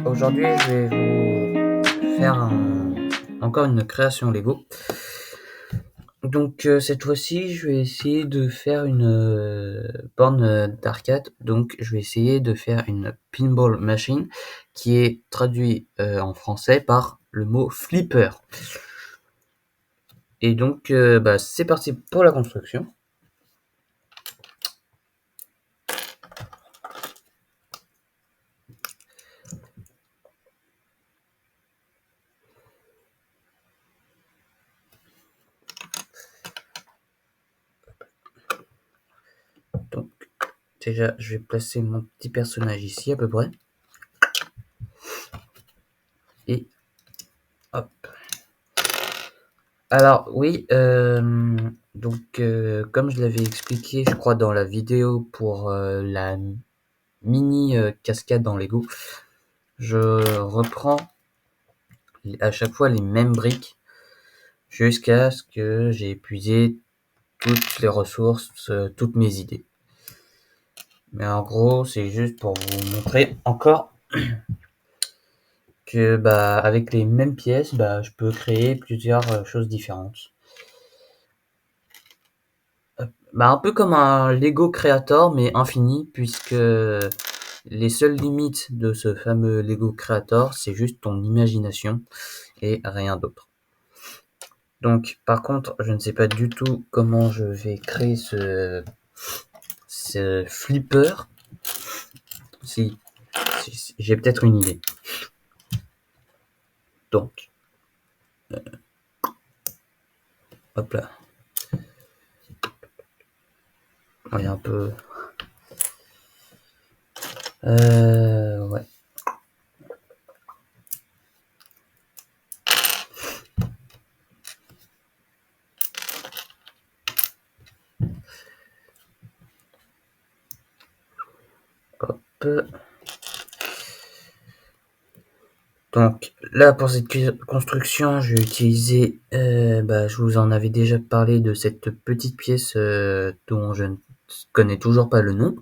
Aujourd'hui, je vais vous faire encore une création Lego. Donc cette fois-ci, je vais essayer de faire une borne d'arcade. Donc je vais essayer de faire une pinball machine qui est traduit en français par le mot flipper. Et donc c'est parti pour la construction. Donc déjà, je vais placer mon petit personnage ici à peu près. Et hop. Alors oui, donc comme je l'avais expliqué, je crois dans la vidéo pour la mini cascade dans Lego, je reprends à chaque fois les mêmes briques jusqu'à ce que j'ai épuisé toutes les ressources, toutes mes idées. Mais en gros, c'est juste pour vous montrer encore que avec les mêmes pièces, je peux créer plusieurs choses différentes. Un peu comme un Lego Creator, mais infini, puisque les seules limites de ce fameux Lego Creator, c'est juste ton imagination et rien d'autre. Donc, par contre, je ne sais pas du tout comment je vais créer ce flipper. Si j'ai peut-être une idée. Donc, hop là. Ouais, un peu. Ouais. Hop. Donc là, pour cette construction, je vais utiliser, je vous en avais déjà parlé de cette petite pièce dont je ne connais toujours pas le nom,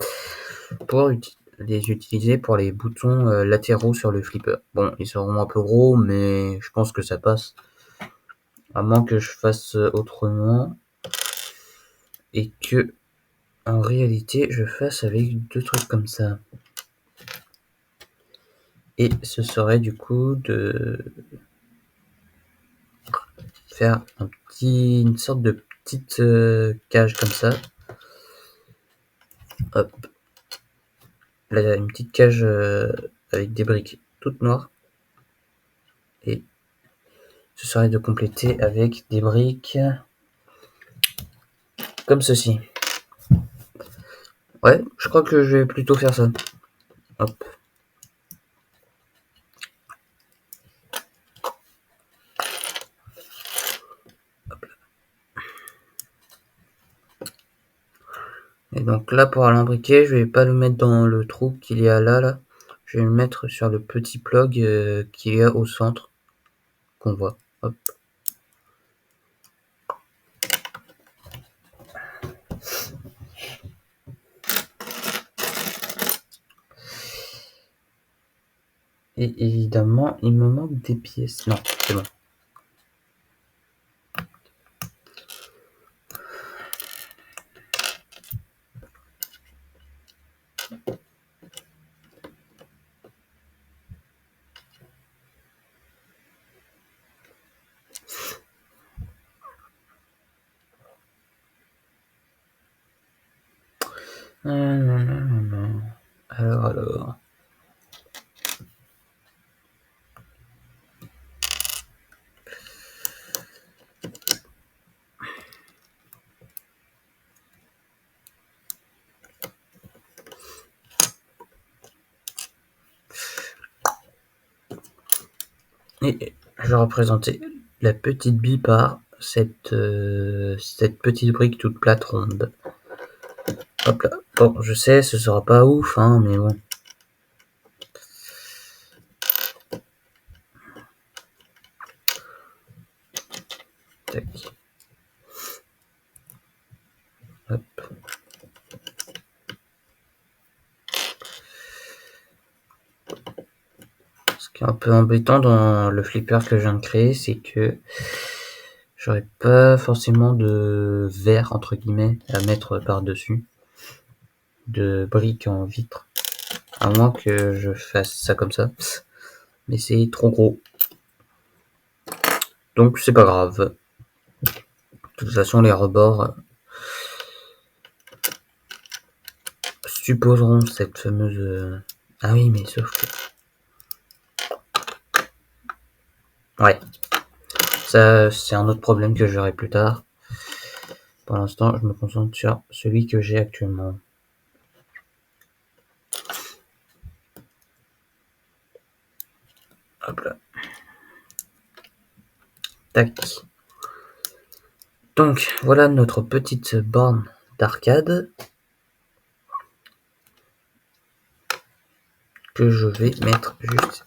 pour les utiliser pour les boutons latéraux sur le flipper. Bon, ils seront un peu gros, mais je pense que ça passe. À moins que je fasse autrement et que, en réalité, je fasse avec deux trucs comme ça. Et ce serait du coup de faire une sorte de petite cage comme ça. Hop. Là, une petite cage avec des briques toutes noires. Et ce serait de compléter avec des briques comme ceci. Ouais, je crois que je vais plutôt faire ça. Hop. Et donc là, pour l'imbriquer, je vais pas le mettre dans le trou qu'il y a là. Je vais le mettre sur le petit plug qu'il y a au centre, qu'on voit. Hop. Et évidemment, il me manque des pièces. Non, c'est bon. Non. Alors. Et je vais représenter la petite bille par cette petite brique toute plate ronde. Hop là. Bon, je sais, ce sera pas ouf, hein, mais bon. Tac. Hop. qui est un peu embêtant dans le flipper que je viens de créer, c'est que j'aurais pas forcément de verre entre guillemets à mettre par-dessus, de briques en vitre, à moins que je fasse ça comme ça, mais c'est trop gros, donc c'est pas grave. De toute façon les rebords supposeront cette fameuse... Ah oui, mais sauf que... Ouais, ça c'est un autre problème que j'aurai plus tard. Pour l'instant je me concentre sur celui que j'ai actuellement. Hop là. Tac. Donc voilà notre petite borne d'arcade que je vais mettre juste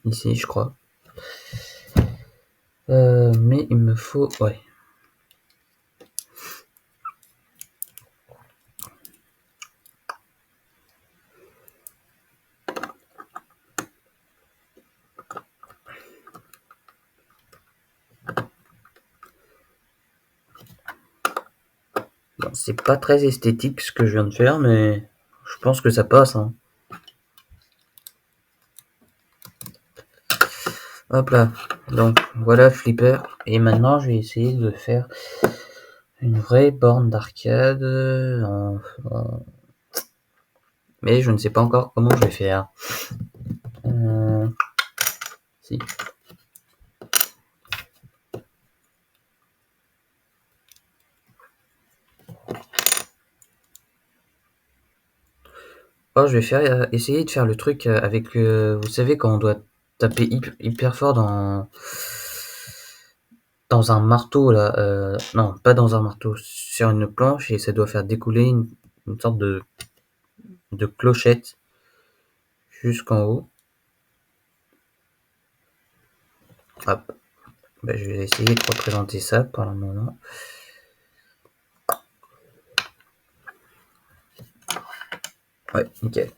ici, je crois. Mais il me faut... Ouais. Bon, c'est pas très esthétique ce que je viens de faire, mais je pense que ça passe. Hein. Hop là. Donc voilà Flipper. Et maintenant je vais essayer de faire une vraie borne d'arcade. Mais je ne sais pas encore comment je vais faire. Si. Oh, je vais faire essayer de faire le truc avec vous savez quand on doit taper hyper fort dans un marteau là, non pas dans un marteau, sur une planche et ça doit faire découler une sorte de clochette jusqu'en haut. Hop, bah, je vais essayer de représenter ça pour le moment. Ouais, nickel.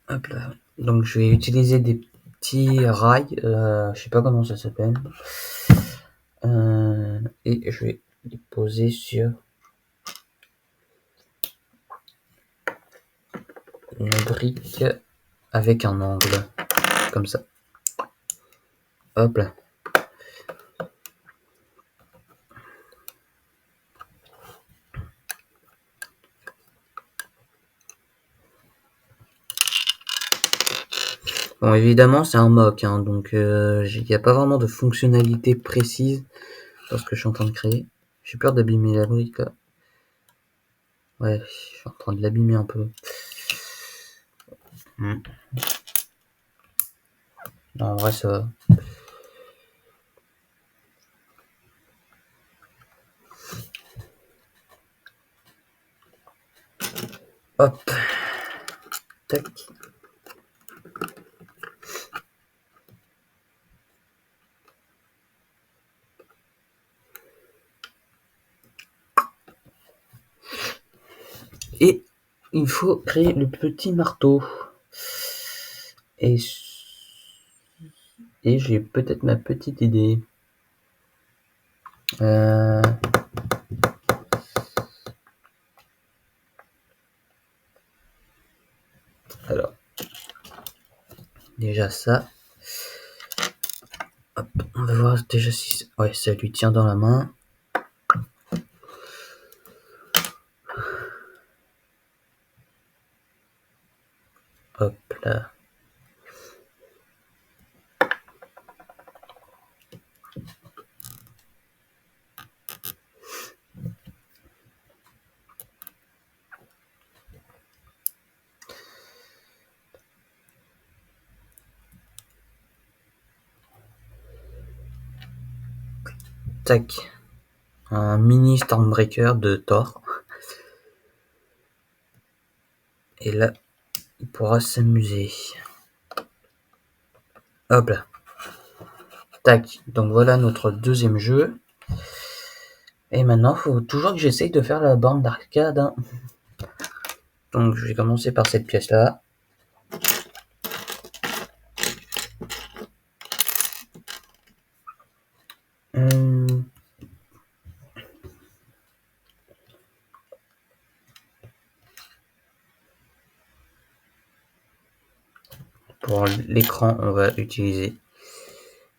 Hop là. Donc je vais utiliser des petits rails, je sais pas comment ça s'appelle. Et je vais les poser sur une brique avec un angle, comme ça. Hop là. Bon, évidemment, c'est un mock, hein, donc il n'y a pas vraiment de fonctionnalité précise dans ce que je suis en train de créer. J'ai peur d'abîmer la brique, là. Ouais, je suis en train de l'abîmer un peu. Non, en vrai, ça va. Hop. Tac. Et il faut créer le petit marteau. Et j'ai peut-être ma petite idée. Alors, déjà ça. Hop, on va voir déjà si... Ouais, ça lui tient dans la main. Hop là. Tac. Un mini Stormbreaker de Thor. Et là, il pourra s'amuser. Hop là. Tac. Donc voilà notre deuxième jeu. Et maintenant, faut toujours que j'essaye de faire la borne d'arcade. Hein. Donc je vais commencer par cette pièce-là. Pour l'écran, on va utiliser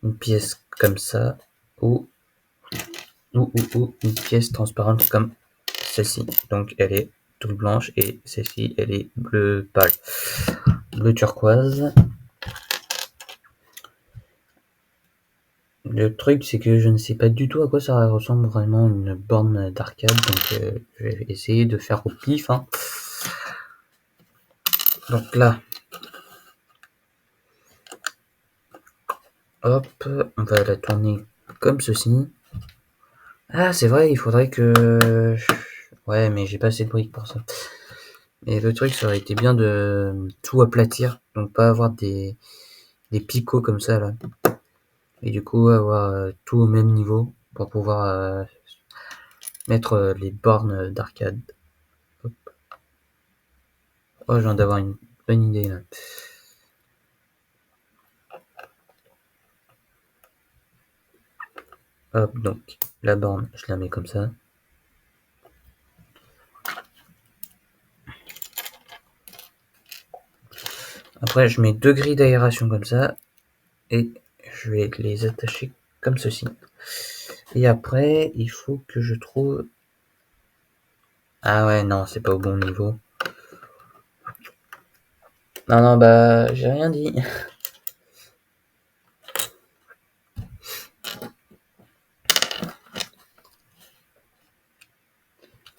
une pièce comme ça ou une pièce transparente comme celle-ci. Donc elle est toute blanche et celle-ci elle est bleu pâle, bleu turquoise. Le truc c'est que je ne sais pas du tout à quoi ça ressemble vraiment une borne d'arcade, donc je vais essayer de faire au pif. Hein. Donc là, hop, on va la tourner comme ceci. Ah c'est vrai, il faudrait que... Ouais mais j'ai pas assez de briques pour ça. Et le truc, ça aurait été bien de tout aplatir, donc pas avoir des picots comme ça là. Et du coup, avoir tout au même niveau pour pouvoir mettre les bornes d'arcade. Oh, je viens d'avoir une bonne idée là. Hop, donc la borne, je la mets comme ça. Après, je mets deux grilles d'aération comme ça et je vais les attacher comme ceci. Et après, il faut que je trouve... Ah ouais, non, c'est pas au bon niveau. Non, non, bah, j'ai rien dit.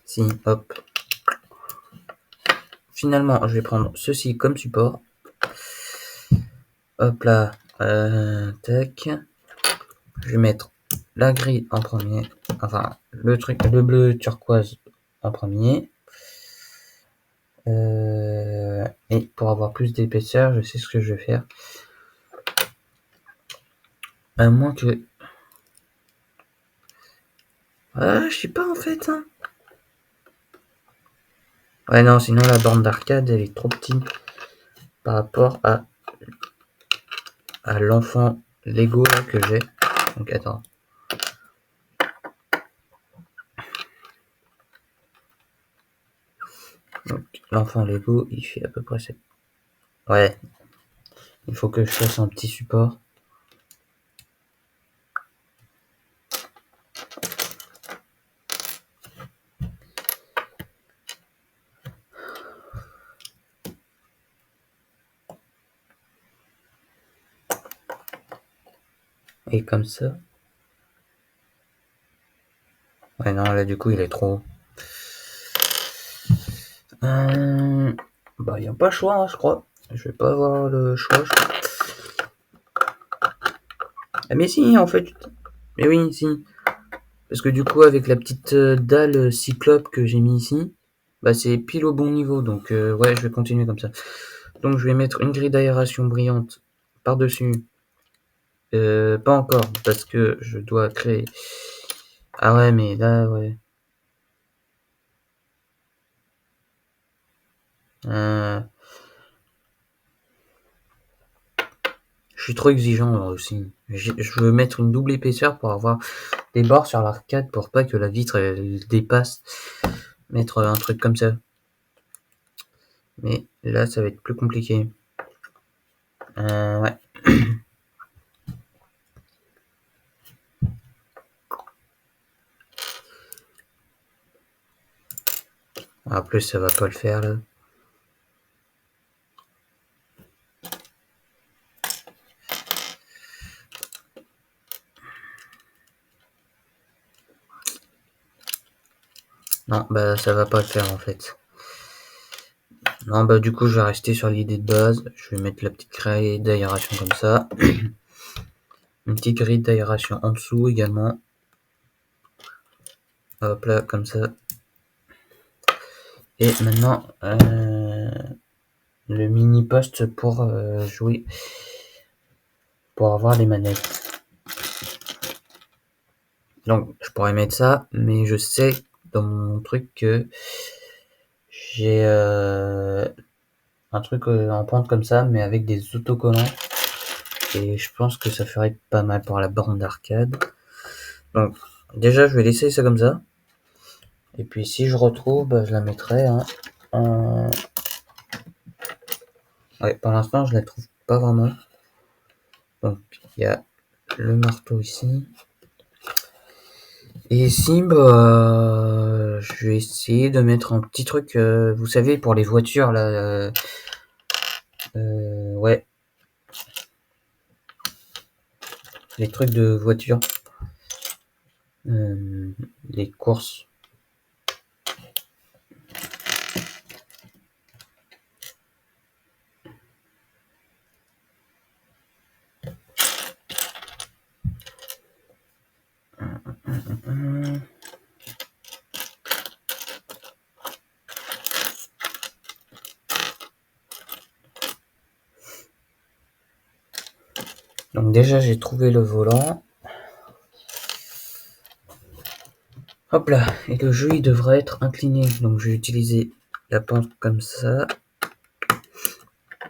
Si, hop. Finalement, je vais prendre ceci comme support. Hop là, tac. Je vais mettre la grille en premier. Enfin, le bleu turquoise en premier. Et pour avoir plus d'épaisseur, je sais ce que je vais faire. À moins que... Ah, je sais pas en fait. Hein. Ouais, non, sinon la borne d'arcade, elle est trop petite par rapport à l'enfant Lego là, que j'ai. Donc attends. Donc l'enfant Lego, il fait à peu près ça. Ouais. Il faut que je fasse un petit support. Et comme ça. Ouais, non, là, du coup, il est trop. Bah, il n'y a pas le choix, hein, je crois. Je vais pas avoir le choix, je crois. Ah, mais si, en fait. Mais oui, si. Parce que du coup, avec la petite dalle cyclope que j'ai mis ici, bah, c'est pile au bon niveau. Donc, ouais, je vais continuer comme ça. Donc, je vais mettre une grille d'aération brillante par-dessus. Pas encore, parce que je dois créer. Ah ouais, mais là, ouais. Euh, je suis trop exigeant aussi. Je veux mettre une double épaisseur pour avoir des bords sur l'arcade pour pas que la vitre elle dépasse. Mettre un truc comme ça. Mais là, ça va être plus compliqué. Ouais. En plus, ça va pas le faire là. Non, bah ça va pas le faire en fait. Non, bah du coup, je vais rester sur l'idée de base. Je vais mettre la petite grille d'aération comme ça. Une petite grille d'aération en dessous également. Hop là, comme ça. Et maintenant, le mini poste pour jouer pour avoir les manettes. Donc je pourrais mettre ça, mais je sais dans mon truc que j'ai un truc en pente comme ça, mais avec des autocollants. Et je pense que ça ferait pas mal pour la borne d'arcade. Donc déjà je vais laisser ça comme ça. Et puis si je retrouve, je la mettrai en... Ouais, pour l'instant je la trouve pas vraiment. Donc il y a le marteau ici. Et ici, je vais essayer de mettre un petit truc, vous savez, pour les voitures là. Ouais, les trucs de voiture, les courses. Donc déjà j'ai trouvé le volant. Hop là, et le jeu il devrait être incliné. Donc je vais utiliser la pente comme ça.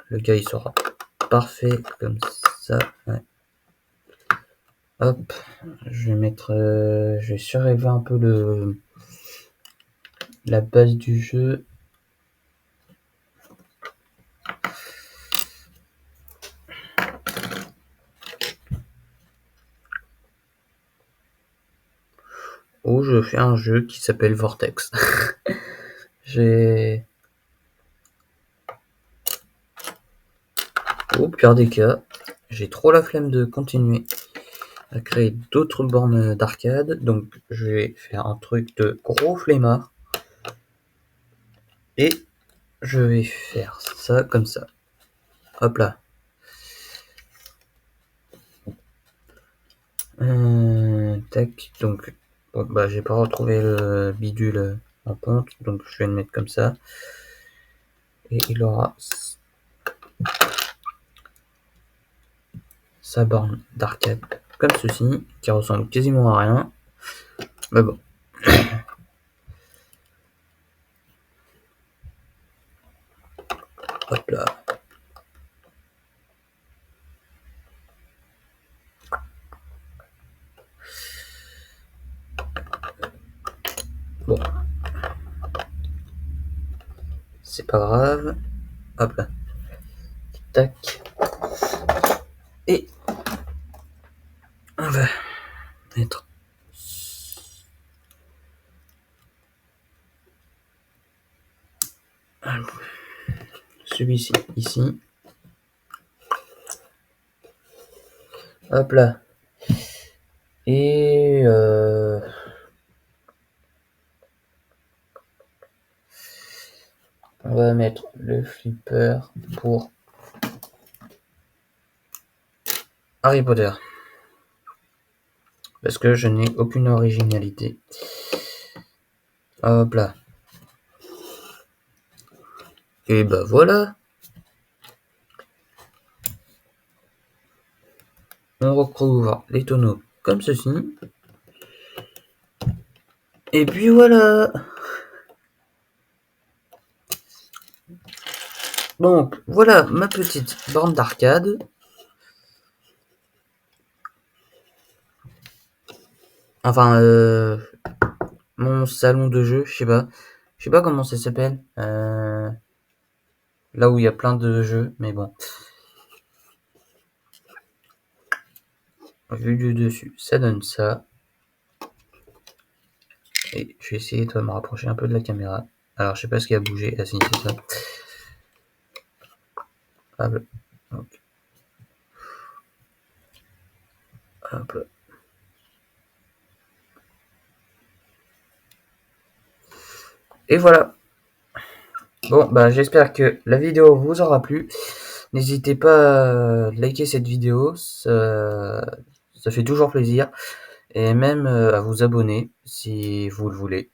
Le gars il sera parfait comme ça. Ouais. Hop, je vais mettre, je vais surélever un peu la base du jeu. Où je fais un jeu qui s'appelle Vortex. J'ai... Au pire des cas, j'ai trop la flemme de continuer à créer d'autres bornes d'arcade, donc je vais faire un truc de gros flemmard. Et je vais faire ça comme ça. Hop là. Tac, donc bon, j'ai pas retrouvé le bidule en compte, donc je vais le mettre comme ça. Et il aura sa borne d'arcade comme ceci, qui ressemble quasiment à rien. Mais bon. Hop là. Bon. C'est pas grave. Hop là. Tac. Et on va mettre celui-ci ici. Hop là. Et on va mettre le flipper pour Harry Potter. Parce que je n'ai aucune originalité. Hop là. Et bah voilà. On recouvre les tonneaux comme ceci. Et puis voilà. Donc voilà ma petite borne d'arcade. Enfin, mon salon de jeu, je sais pas comment ça s'appelle. Là où il y a plein de jeux, mais bon. Vu du dessus, ça donne ça. Et je vais essayer de me rapprocher un peu de la caméra. Alors, je sais pas ce qui a bougé. Ah si, c'est ça. Hop là. Okay. Hop là. Et voilà. Bon, j'espère que la vidéo vous aura plu. N'hésitez pas à liker cette vidéo, ça fait toujours plaisir. Et même à vous abonner si vous le voulez.